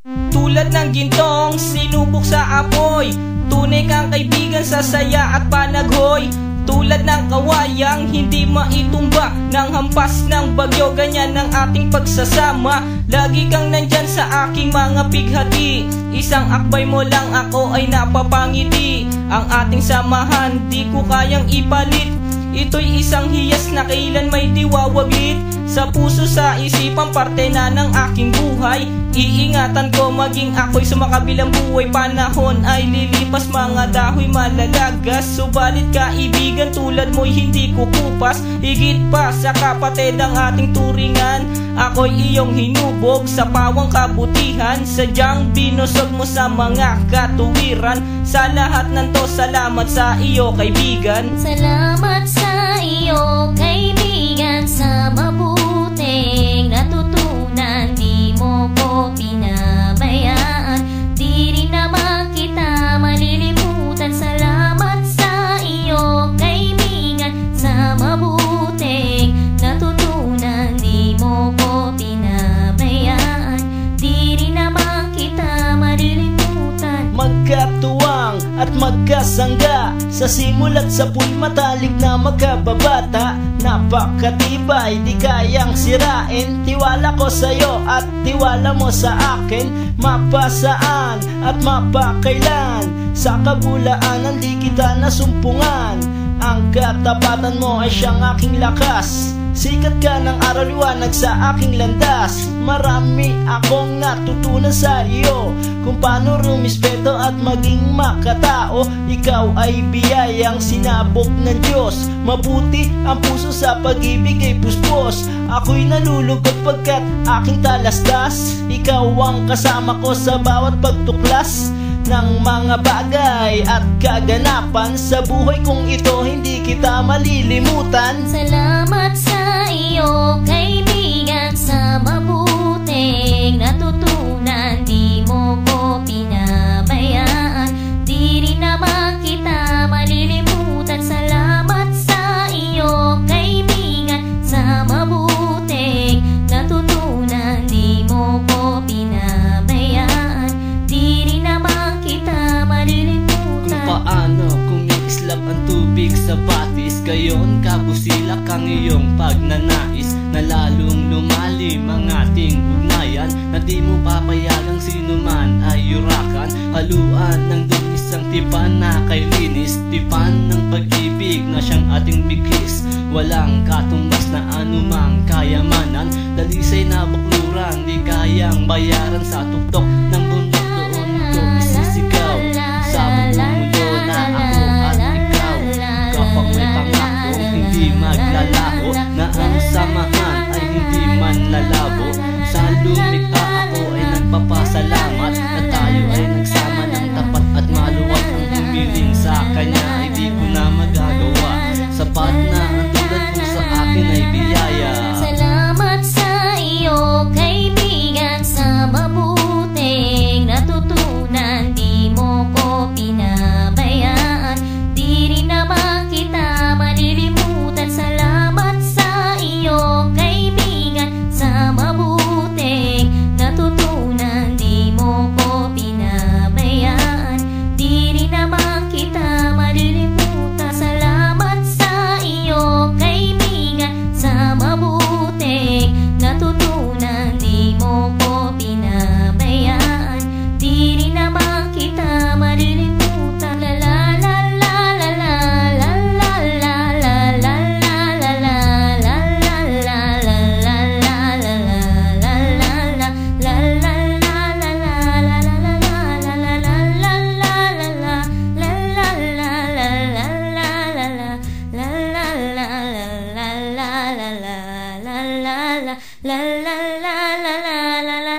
Tulad ng gintong sinubok sa apoy, tunay kang kaibigan sa saya at panaghoy. Tulad ng kawayang hindi maitumba ng hampas ng bagyo, ganyan ang ating pagsasama. Lagi kang nandyan sa aking mga bighati, isang akbay mo lang ako ay napapangiti. Ang ating samahan di ko kayang ipalit, ito'y isang hiyas na kailan may diwawaglit. Sa puso, sa isipan, parte na ng aking buhay. Iingatan ko maging ako'y sumakabilang buhay. Panahon ay lilipas, mga dahoy malalagas, subalit kaibigan tulad mo'y hindi kukupas. Higit pa sa kapatid ang ating turingan, ako'y iyong hinubog sa pawang kabutihan. Sadyang binusog mo sa mga katuwiran. Sa lahat ng to, salamat sa iyo kaibigan. Salamat sa iyo kaibigan, sa mabuting natutunan. Di mo ko pinabayaan, di rin naman kita malilimutan. Salamat sa iyo kaibigan, sa mabuting natutunan. Di mo ko pinabayaan, di rin naman kita malilimutan. Magkatuwang at magkasangga, sa simula't sa pool matalik na magkababata. Napakatibay, di kayang sirain, tiwala ko sa'yo at tiwala mo sa akin. Mapasaan at mapakailan, sa kabulaanan di kita nasumpungan. Ang katapatan mo ay siyang aking lakas, sikat ka ng araw liwanag sa aking landas. Marami akong natutunan sa iyo, kung paano rumispeto at maging makatao. Ikaw ay biyayang sinabok ng Diyos, mabuti ang puso sa pag-ibig ay puspos. Ako'y nalulugod pagkat aking talastas, ikaw ang kasama ko sa bawat pagtuklas ng mga bagay at kaganapan. Sa buhay kong ito hindi kita malilimutan. Salamat sa iyo kaibigan, sa mabuting natutunan. Di mo ko pinabayaan, di rin naman kita malilimutan. Salamat sa iyo kaibigan, sa mabuting natutunan. Di mo ko pinabayaan, di rin naman kita malilimutan. Kung paano kumikislap ang tubig sa batis, gayon kabusilak ang iyong pagnanais, na lalong lumalim ang ating ugnayan. Na di mo papayagang sino man ay yurakan, haluan ng dungis ang tipan na kay linis. Tipan ng pag-ibig na siyang ating bigis, walang katumbas na anumang kayamanan. Dalisay na bakluran, di kayang bayaran. Sa tuktok ng bundok doon ko isisigaw, sa mundo na ako at ikaw. Kapag may pangako hindi maglalaho, na ang samahan ay hindi man lalabo. Sa lumikha ako ay nagpapasalamat, na tayo ay nagsama ng tapat at maluwag. Ang humiling sa kanya ay di ko na magagawa, sapat na ang tulad mo sa akin ay biyaya. Salamat sa iyo kaibigan, sa mabuting natutunan. Di mo ko pinabayaan, di rin naman kita malilimutan. Salamat sa iyo kaibigan, sa mabuting natutunan. Di mo ko pinabayaan, di rin naman kita malilimutan. Salamat sa iyo kaibigan, sa mabuting natutunan. Di mo ko pinabayaan, di rin naman kita malilimutan. La la la la la la la la la la la la la la la la la la.